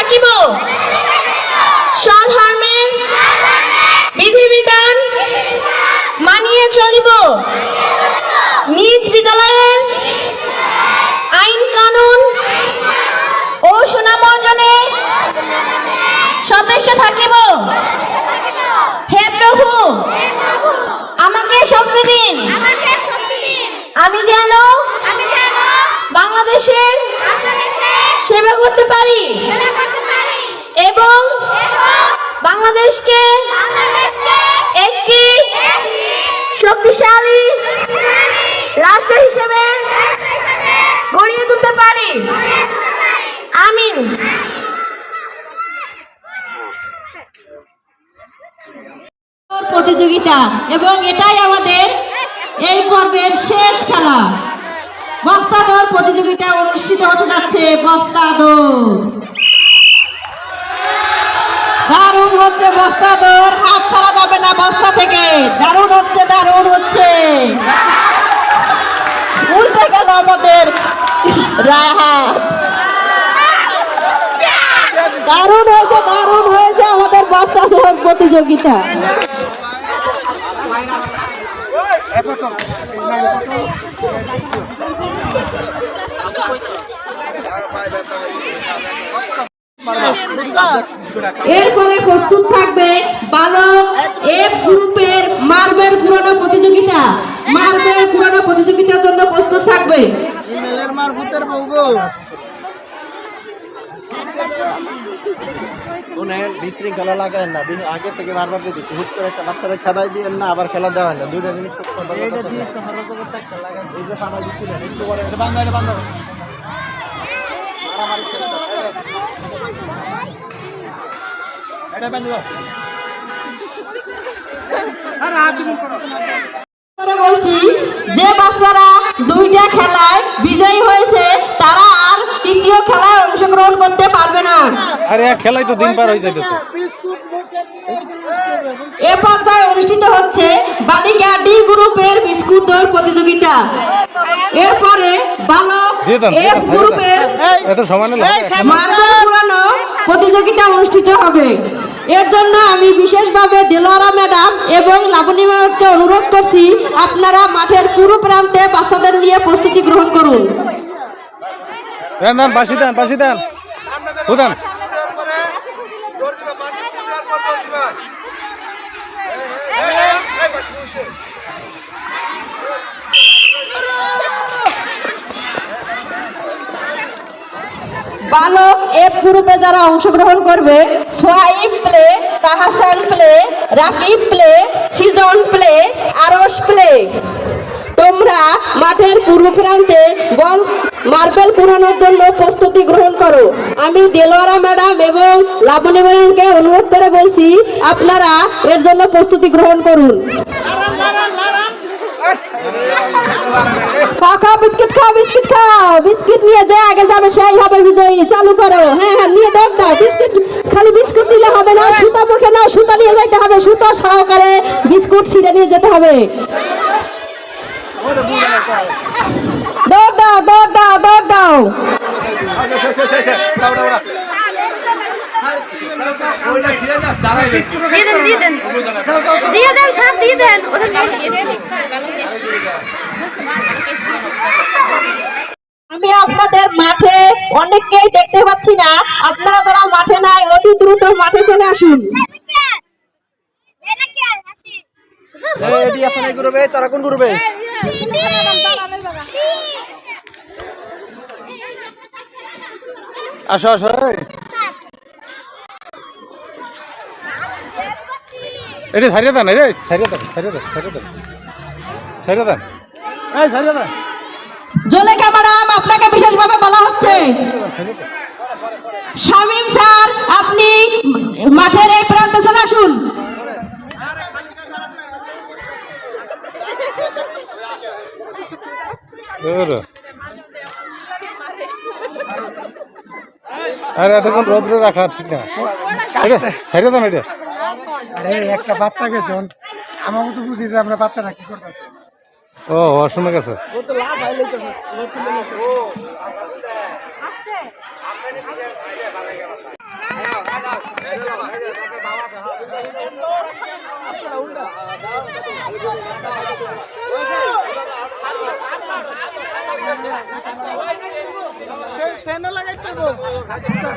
থাকিব স্বধর্মের বিধিবিধান মানিয়ে চলিব নিজ বিদ্যালয়ের আইন কানুন ও সুনাম অর্জনে সচেষ্ট থাকিব। হে প্রভু আমাকে শক্তি দিন, আমি যেন বাংলাদেশের সেবা করতে পারি এবং বাংলাদেশকে একটি শক্তিশালী রাষ্ট্র হিসেবে গড়িয়ে তুলতে পারি। আমিন। প্রতিযোগিতা এবং এটাই আমাদের এই পর্বের শেষ খেলা। বস্তা দৌড় প্রতিযোগিতা অনুষ্ঠিত হতে যাচ্ছে। বস্তা দৌড় দারুণ হচ্ছে, বস্তা দৌড় হাত ছাড়া যাবে না বস্তা থেকে। দারুণ হচ্ছে, দারুণ হচ্ছে। উল্টে গেল আমাদের রাহাত। দারুণ হয়েছে, দারুণ হয়েছে আমাদের বস্তা দৌড় প্রতিযোগিতা। এরপরে প্রস্তুত থাকবে বালক এফ গ্রুপের মার্বেল কুড়ানো প্রতিযোগিতা। মার্বেল কুড়ানো প্রতিযোগিতার জন্য প্রস্তুত থাকবে। বিশৃঙ্খলা লাগায় না, আগে থেকে বারবার দিয়ে দিচ্ছি। হুট করে একটা বাচ্চারা খেলাই দিয়ে না, আবার খেলা দেওয়া হয় না। দুইটা জিনিস বলছি, যে বাচ্চারা দুইটা খেলায় বিজয়ী হয়েছে তারা আর তৃতীয় খেলায় অংশগ্রহণ করতে পারবে না। আরে এক খেলাই তো দিন পার হয়ে যাইতেছে। এ পর্যায়ে অনুষ্ঠিত হচ্ছে বালিকা ডি গ্রুপের বিস্কুট দৌড় প্রতিযোগিতা। এরপরে বালক এফ গ্রুপের মার্বেল কুড়ানো প্রতিযোগিতা অনুষ্ঠিত হবে। এর জন্য আমি বিশেষভাবে দেলোয়ারা ম্যাডাম এবং লাবণী ম্যাডামকে অনুরোধ করছি, আপনারা মাঠের পুরো প্রান্তে বাচ্চাদের নিয়ে প্রস্তুতি গ্রহণ করুন। বাসি দেন, বাসি দেন, উদান। বালক এফ গ্রুপে যারা অংশগ্রহণ করবে, Shoaib play, Tahasan play, Rakib play, সিজন প্লে, আরশ প্লে, তোমরা মাঠের পূর্ব প্রান্তে বল মার্বেল কুড়ানোর জন্য প্রস্তুতি গ্রহণ করো। আমি দেলোয়ারা ম্যাডাম এবং লাবণী ম্যাডামকে অনুরোধ করে বলছি, আপনারা এর জন্য প্রস্তুতি গ্রহণ করুন। খাও বিস্কিট, খাও বিস্কিট, খাও বিস্কিট নিয়ে যে আগে যাবে সেই হবে বিজয়ী। চালু করো। হ্যাঁ হ্যাঁ, নিয়ে দেখ দাও বিস্কিট। খালি বিস্কুট নিলে হবে না, সুতা মুখে নাও, সুতা নিয়ে যেতে হবে। সুতা সহকারে বিস্কুট ছিঁড়ে নিয়ে যেতে হবে। দৌড় দাও, দৌড় দাও, দৌড় দাও। আমি আপনাদের মাঠে অনেককেই দেখতে পাচ্ছি না। আপনারা যারা মাঠে নাই অতি দ্রুত মাঠে চলে আসুন। তারা কোন করবে? আসো আসো, এটা ছাড়িয়ে দেন, রে ছাড়িয়ে দেন, ছাড়িয়ে দেন, ছাড়িয়ে দেন, ছাড়িয়ে দেন, এই ছাড়িয়ে দেন। জলেখা ম্যাডাম, আপনাকে বিশেষভাবে বলা হচ্ছে। শামীম স্যার, আপনি মাঠের এই প্রান্তে চলে আসুন। আরে এতক্ষণ রোদ্রে রাখা ঠিক না, ছাড়িয়ে দেন এটা। আরে একটা বাচ্চা গেছে, আমাকে তো বুঝি যে আমরা বাচ্চাটা কি করতেছে। ও শুনে গেছে।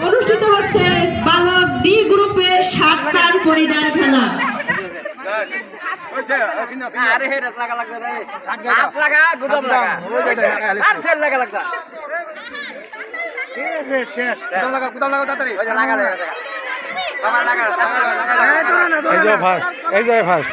অনুষ্ঠিত হচ্ছে বালক ডি গ্রুপের 7 পার পরিধান খেলা। अरे हे रस लगा लगता है हाथ लगा गुदम लगा हर सेल लगा लगता गुदम लगा तातरी लगा लगा बाबा लगा এই যে ফার্স্ট এই যে ফার্স্ট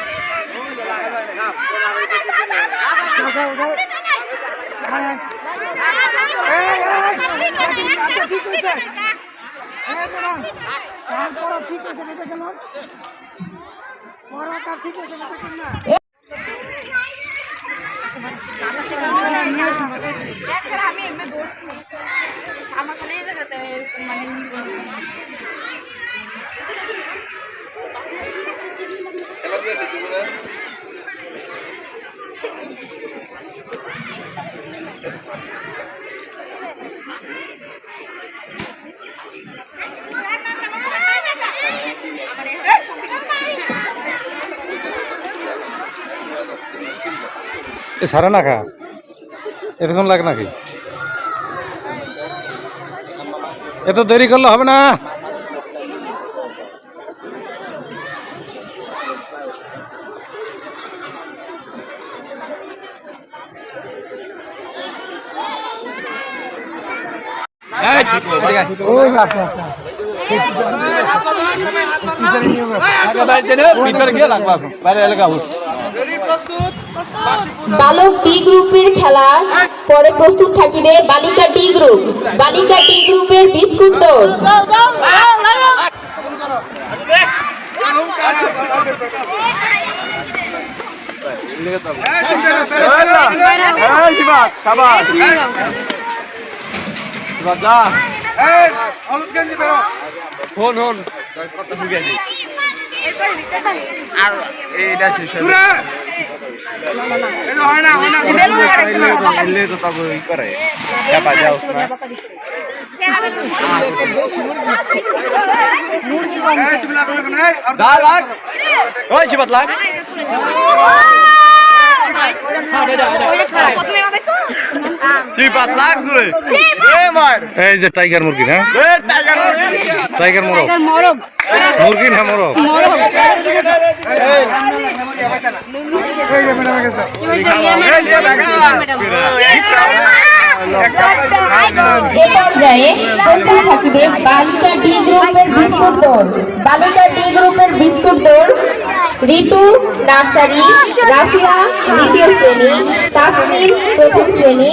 সারা না খা এতক্ষণ লাগে নাকি? এত দেরি করলে হবে না। বালক ডি গ্রুপের খেলা পরে প্রস্তুত থাকিবে বালিকা ডি গ্রুপ। বালিকা ডি গ্রুপের বিস্কুট দৌড়। এই যে টাইগার মুরগি না টাইগার মোরগ মুরগি না মোরগ এ পর্যায়ে প্রস্তুত থাকিবে বালিকা ডি গ্রুপের বিস্কুট দৌড়। বালিকা ডি গ্রুপের বিস্কুট দৌড় ঋতু নার্সারি, রাফিয়া দ্বিতীয় শ্রেণী, তাসমিন প্রথম শ্রেণী,